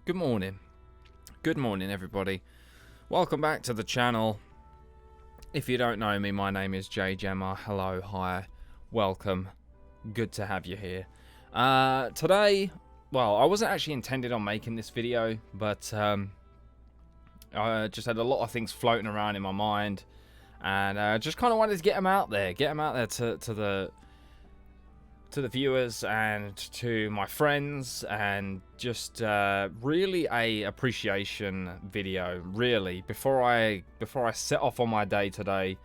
Good morning. Good morning, everybody. Welcome back to the channel. If you don't know me, my name is JayyJammer. Hello, hi, welcome. Good to have you here. Today, well, I wasn't actually intended on making this video, but I just had a lot of things floating around in my mind, and I just kind of wanted to get them out there, to the viewers and to my friends, and just really a appreciation video, really, before I set off on my day today,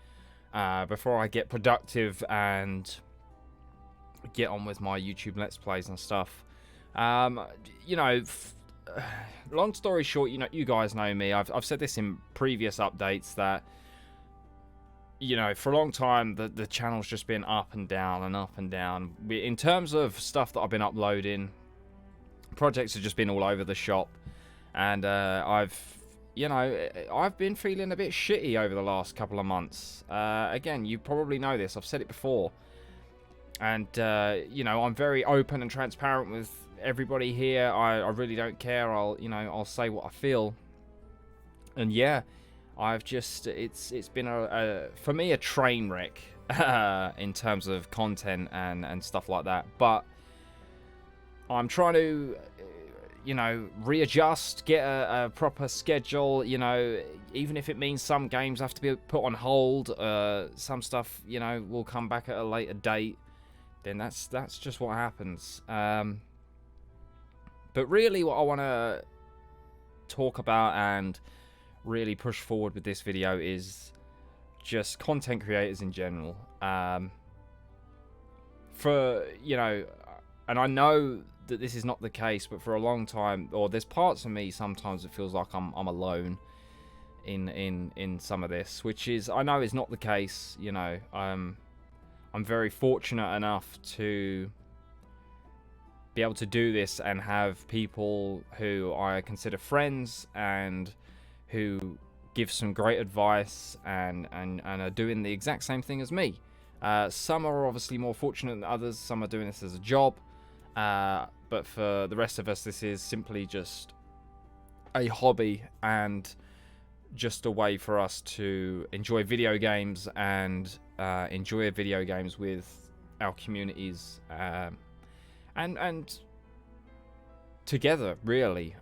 before I get productive and get on with my YouTube Let's Plays and stuff. You know, long story short, you guys know me. I've said this in previous updates that, you know, for a long time, the channel's just been up and down and up and down. In terms of stuff that I've been uploading, projects have just been all over the shop. And I've been feeling a bit shitty over the last couple of months. Again, you probably know this. I've said it before. And, you know, I'm very open and transparent with everybody here. I really don't care. I'll say what I feel. And yeah, I've just, it's been for me, a train wreck in terms of content and stuff like that. But I'm trying to, you know, readjust, get a proper schedule, you know, even if it means some games have to be put on hold, some stuff, you know, will come back at a later date, then that's just what happens. But really what I want to talk about and really push forward with this video is just content creators in general. For, you know, and I know that this is not the case, but for a long time, or there's parts of me sometimes it feels like I'm alone in some of this, which is, I know is not the case. You know, I'm very fortunate enough to be able to do this and have people who I consider friends and who give some great advice and are doing the exact same thing as me. Some are obviously more fortunate than others. Some are doing this as a job. But for the rest of us, this is simply just a hobby and just a way for us to enjoy video games and enjoy video games with our communities and together, really.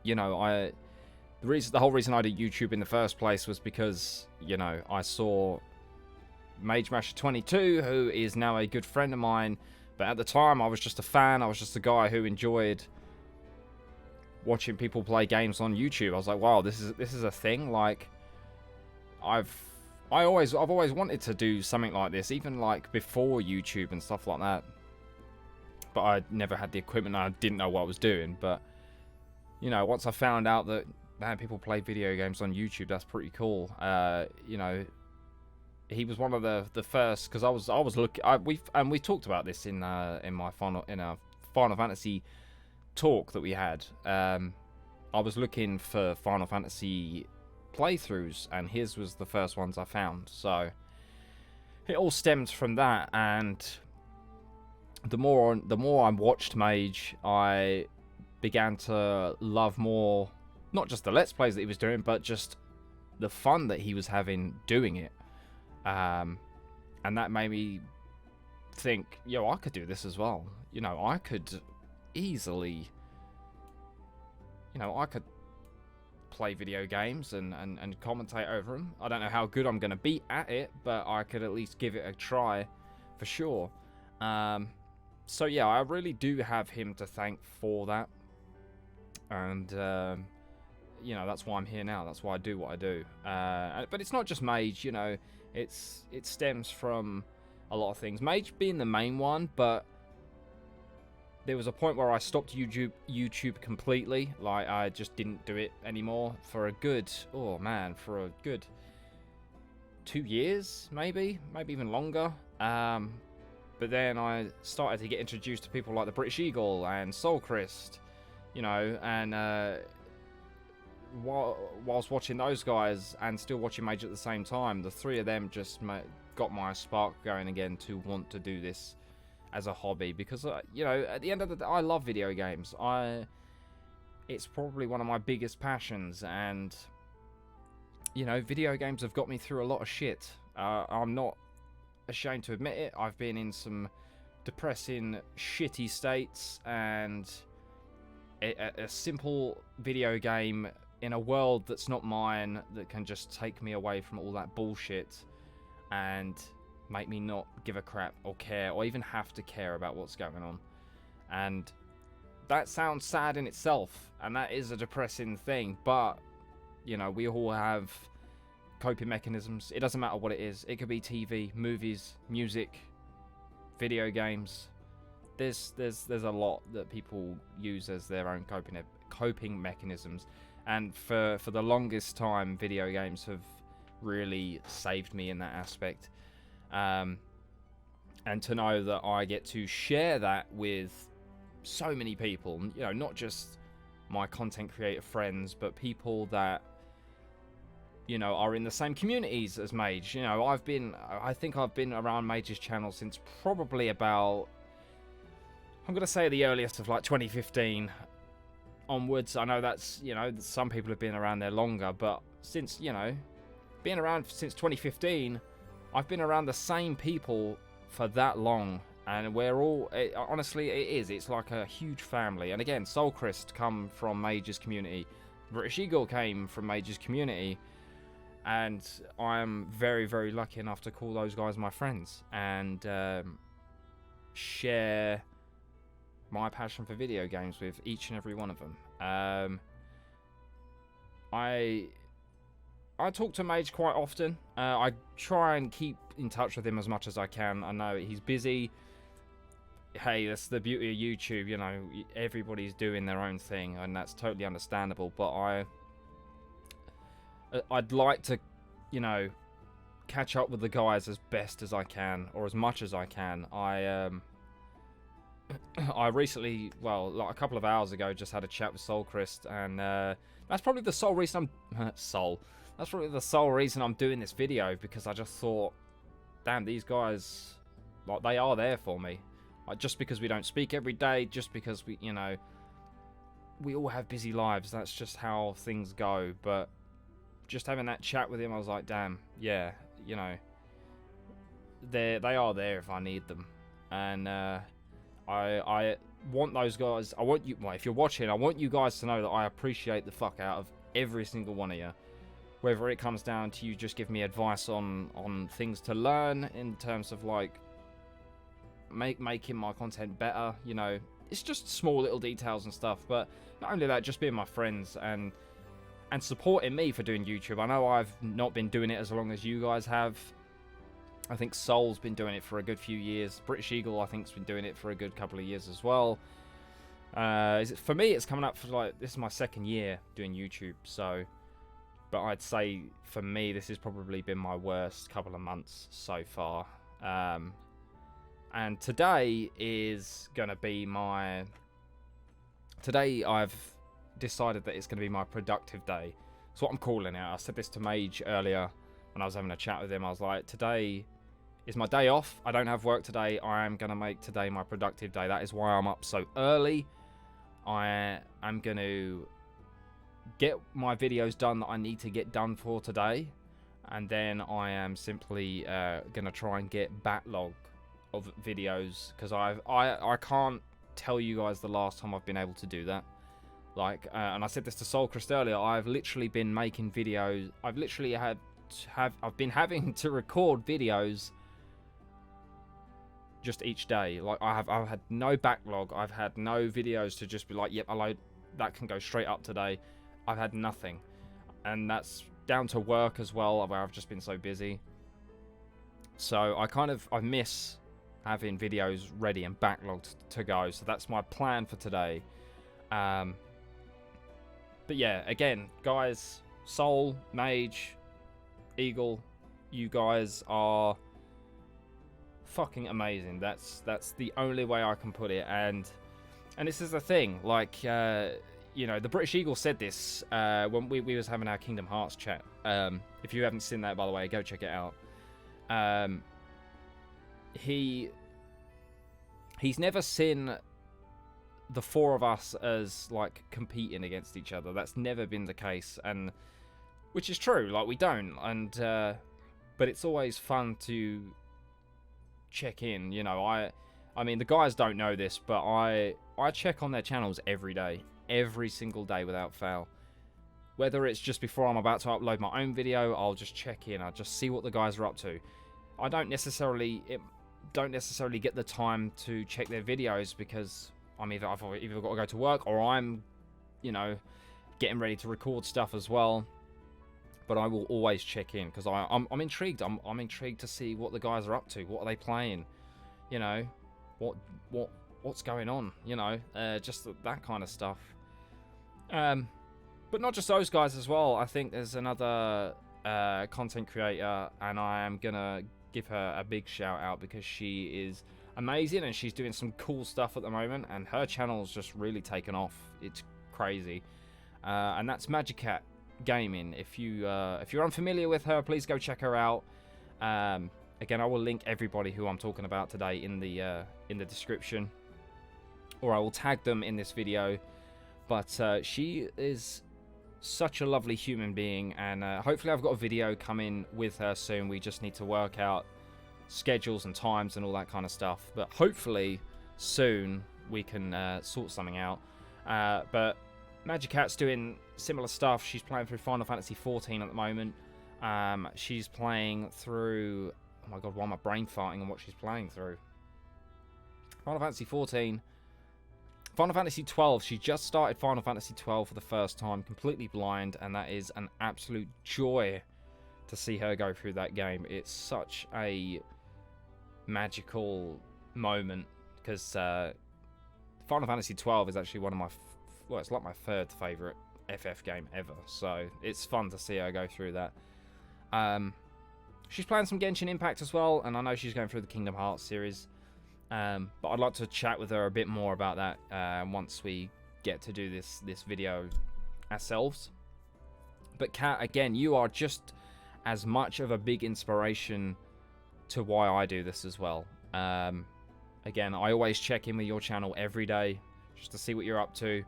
You know, the whole reason I did YouTube in the first place was because, you know, I saw MageMasher22, who is now a good friend of mine, but at the time I was just a fan. I was just a guy who enjoyed watching people play games on YouTube. I was like, wow, this is a thing. Like, I've always wanted to do something like this, even like before YouTube and stuff like that. But I never had the equipment. And I didn't know what I was doing. But, you know, once I found out that, man, people play video games on YouTube, that's pretty cool. You know, he was one of the first, because I was looking. We talked about this in a Final Fantasy talk that we had. I was looking for Final Fantasy playthroughs, and his was the first ones I found. So it all stems from that, and the more I watched Mage, I began to love more, not just the Let's Plays that he was doing, but just the fun that he was having doing it. And that made me think, yo, I could do this as well. You know, I could easily, you know, I could play video games and commentate over them. I don't know how good I'm going to be at it, but I could at least give it a try for sure. So yeah, I really do have him to thank for that. And, you know, that's why I'm here now. That's why I do what I do. But it's not just Mage, you know. It stems from a lot of things. Mage being the main one, but there was a point where I stopped YouTube completely. Like, I just didn't do it anymore for a good, for a good 2 years, maybe even longer. But then I started to get introduced to people like the British Eagle and Soulcrist, you know, and whilst watching those guys and still watching Mage at the same time, the three of them just got my spark going again to want to do this as a hobby. Because, you know, at the end of the day, I love video games. it's probably one of my biggest passions, and you know, video games have got me through a lot of shit. I'm not ashamed to admit it. I've been in some depressing, shitty states, and a simple video game in a world that's not mine that can just take me away from all that bullshit and make me not give a crap or care or even have to care about what's going on. And that sounds sad in itself, and that is a depressing thing, but you know, we all have coping mechanisms. It doesn't matter what it is. It could be TV, movies, music, video games. There's a lot that people use as their own coping mechanisms, and for the longest time, video games have really saved me in that aspect. And to know that I get to share that with so many people, you know, not just my content creator friends, but people that, you know, are in the same communities as Mage. You know, I think I've been around Mage's channel since probably about, I'm going to say the earliest of like 2015 onwards. I know that's, you know, some people have been around there longer, but since, you know, being around since 2015, I've been around the same people for that long, and we're all, honestly, it's like a huge family. And again, Soulcrist come from Mage's community, British Eagle came from Mage's community, and I'm very, very lucky enough to call those guys my friends and share my passion for video games with each and every one of them. I talk to Mage quite often. I try and keep in touch with him as much as I can. I know he's busy. Hey, that's the beauty of YouTube, you know, everybody's doing their own thing, and that's totally understandable, but I'd like to, you know, catch up with the guys as best as I can, or as much as I can. I recently, well, like a couple of hours ago, just had a chat with Soulcrist, and that's probably the sole reason that's probably the sole reason I'm doing this video, because I just thought, damn, these guys, like, they are there for me. Like, just because we don't speak every day, just because we, you know, we all have busy lives. That's just how things go. But just having that chat with him, I was like, damn, yeah, you know, they are there if I need them. And I want those guys. I want you. Well, if you're watching, I want you guys to know that I appreciate the fuck out of every single one of you. Whether it comes down to you just give me advice on things to learn in terms of like making my content better, you know, it's just small little details and stuff. But not only that, just being my friends and supporting me for doing YouTube. I know I've not been doing it as long as you guys have. I think Soul's been doing it for a good few years. British Eagle, I think, has been doing it for a good couple of years as well. For me, it's coming up for like, this is my second year doing YouTube, so, but I'd say for me, this has probably been my worst couple of months so far. And today is going to be today I've decided that it's going to be my productive day. That's what I'm calling it. I said this to Mage earlier when I was having a chat with him. I was like, today is my day off. I don't have work today. I am going to make today my productive day. That is why I'm up so early. I am going to get my videos done that I need to get done for today. And then I am simply going to try and get backlog of videos, because I can't tell you guys the last time I've been able to do that. Like, and I said this to Soulcrist earlier, I've literally been making videos. I've literally I've been having to record videos just each day. Like, I've had no backlog. I've had no videos to just be like, yep, that can go straight up today. I've had nothing, and that's down to work as well, where I've just been so busy. So I miss having videos ready and backlogged to go. So that's my plan for today. But yeah, again, guys, Soul, Mage, Eagle, you guys are fucking amazing. That's the only way I can put it. And this is the thing, like, you know, the British Eagle said this when we was having our Kingdom Hearts chat. If you haven't seen that, by the way, go check it out. He's never seen the four of us as like competing against each other. That's never been the case, and which is true. Like, we don't, and but it's always fun to check in. You know, I mean, the guys don't know this, but I check on their channels every day, every single day without fail. Whether it's just before I'm about to upload my own video, I'll just check in. I'll just see what the guys are up to. I don't necessarily get the time to check their videos because I've either got to go to work, or I'm, you know, getting ready to record stuff as well. But I will always check in because I'm intrigued. I'm intrigued to see what the guys are up to. What are they playing? You know, what's going on? You know, just that kind of stuff. But not just those guys as well. I think there's another content creator, and I am gonna give her a big shout out because she is amazing and she's doing some cool stuff at the moment, and her channel's just really taken off. It's crazy, and that's Magicat Gaming. If you're unfamiliar with her, please go check her out. Again, I will link everybody who I'm talking about today in the description, or I will tag them in this video. But she is such a lovely human being, and hopefully I've got a video coming with her soon. We just need to work out schedules and times and all that kind of stuff, but hopefully soon we can sort something out. But Magicat's doing similar stuff. She's playing through Final Fantasy 14 at the moment. She's playing through, oh my god, why am I brain farting on what she's playing through? Final Fantasy 14, Final Fantasy 12. She just started Final Fantasy 12 for the first time, completely blind, and that is an absolute joy to see her go through that game. It's such a magical moment because Final Fantasy 12 is actually one of my, well, it's like my third favourite FF game ever, so it's fun to see her go through that. She's playing some Genshin Impact as well, and I know she's going through the Kingdom Hearts series. But I'd like to chat with her a bit more about that once we get to do this video ourselves. But Kat, again, you are just as much of a big inspiration to why I do this as well. Again, I always check in with your channel every day just to see what you're up to.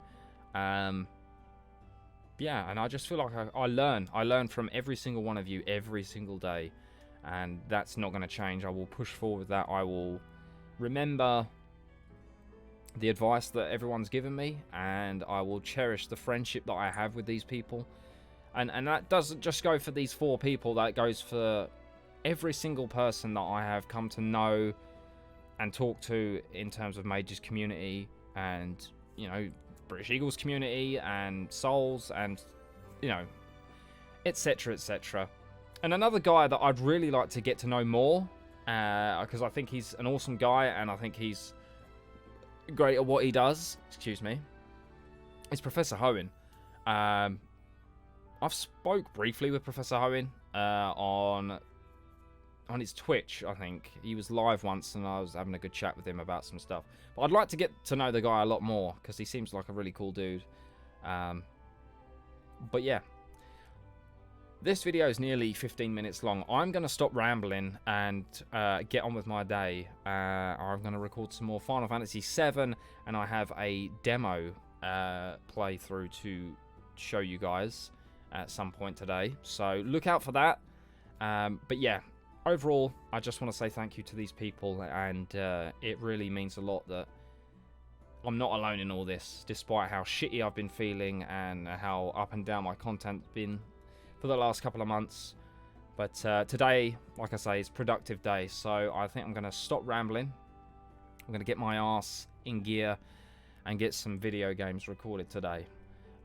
Yeah, and I just feel like I learn from every single one of you every single day, and that's not going to change. I will push forward with that. I will remember the advice that everyone's given me, and I will cherish the friendship that I have with these people. And that doesn't just go for these 4 people, that goes for every single person that I have come to know and talk to in terms of Mage's community, and, you know, British Eagles community, and Souls, and, you know, etc, etc. And another guy that I'd really like to get to know more, because I think he's an awesome guy, and I think he's great at what he does, excuse me, is Professor Hoenn. I've spoke briefly with Professor Hoenn on his Twitch. I think he was live once, and I was having a good chat with him about some stuff. But I'd like to get to know the guy a lot more, because he seems like a really cool dude. But yeah, this video is nearly 15 minutes long. I'm going to stop rambling and get on with my day. I'm going to record some more Final Fantasy 7, and I have a demo playthrough to show you guys at some point today. So look out for that. But yeah, overall, I just want to say thank you to these people, and it really means a lot that I'm not alone in all this, despite how shitty I've been feeling and how up and down my content's been for the last couple of months. But today, like I say, is productive day, so I think I'm going to stop rambling. I'm going to get my ass in gear and get some video games recorded today.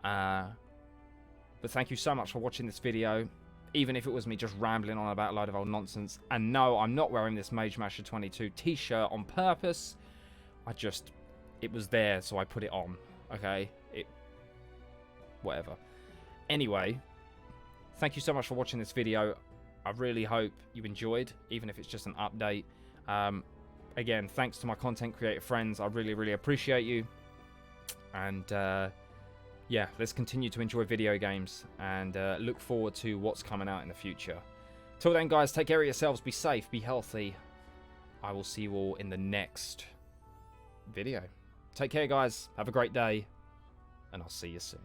But thank you so much for watching this video, even if it was me just rambling on about a load of old nonsense. And no, I'm not wearing this Mage Masher 22 t-shirt on purpose. It was there, so I put it on, okay? Whatever. Anyway, thank you so much for watching this video. I really hope you enjoyed, even if it's just an update. Again, thanks to my content creator friends. I really, really appreciate you. And yeah, let's continue to enjoy video games and look forward to what's coming out in the future. Till then, guys, take care of yourselves. Be safe, be healthy. I will see you all in the next video. Take care, guys. Have a great day. And I'll see you soon.